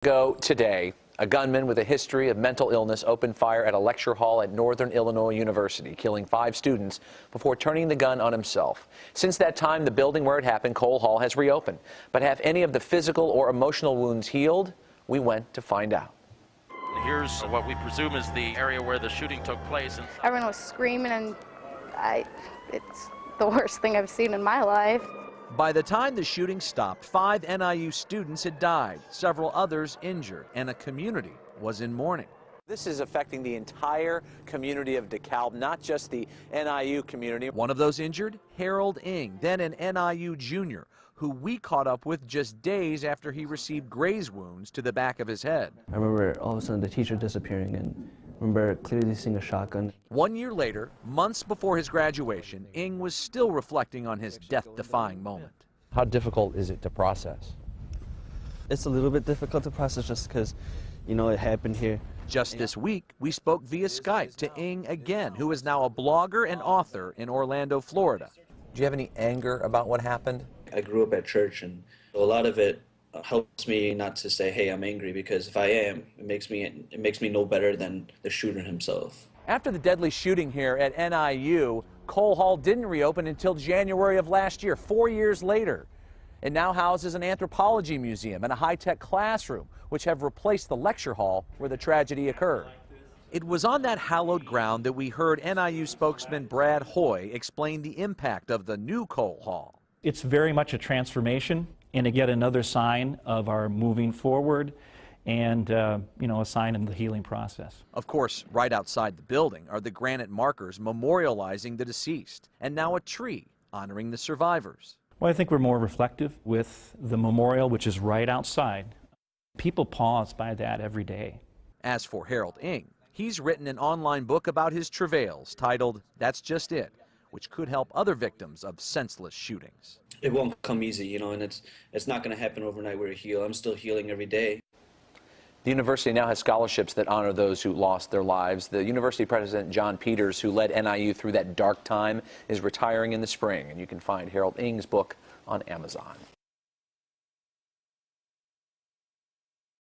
Ago today, a gunman with a history of mental illness opened fire at a lecture hall at Northern Illinois University, killing 5 students before turning the gun on himself. Since that time, the building where it happened, Cole Hall, has reopened. But have any of the physical or emotional wounds healed? We went to find out. Here's what we presume is the area where the shooting took place. Everyone was screaming, and it's the worst thing I've seen in my life. By the time the shooting stopped, 5 NIU students had died, several others injured, and a community was in mourning. This is affecting the entire community of DeKalb, not just the NIU community. One of those injured, Harold Ng, then an NIU junior, who we caught up with just days after he received graze wounds to the back of his head. I remember all of a sudden the teacher disappearing, and I remember clearly seeing a shotgun. 1 year later, months before his graduation, Ng was still reflecting on his death-defying moment. How difficult is it to process? It's a little bit difficult to process just because, you know, it happened here. Just this week, we spoke via Skype to Ng again, who is now a blogger and author in Orlando, Florida. Do you have any anger about what happened? I grew up at church, and a lot of it helps me not to say, hey, I'm angry, because if I am, it makes me no better than the shooter himself. After the deadly shooting here at NIU, Cole Hall didn't reopen until January of last year, 4 years later. It now houses an anthropology museum and a high-tech classroom, which have replaced the lecture hall where the tragedy occurred. It was on that hallowed ground that we heard NIU spokesman Brad Hoy explain the impact of the new Cole Hall. It's very much a transformation and yet another sign of our moving forward and, you know, a sign in the healing process. Of course, right outside the building are the granite markers memorializing the deceased, and now a tree honoring the survivors. Well, I think we're more reflective with the memorial, which is right outside. People pause by that every day. As for Harold Ng, he's written an online book about his travails titled That's Just It, which could help other victims of senseless shootings. It won't come easy, you know, and it's not going to happen overnight where I heal. I'm still healing every day. The university now has scholarships that honor those who lost their lives. The university president, John Peters, who led NIU through that dark time, is retiring in the spring, and you can find Harold Ng's book on Amazon.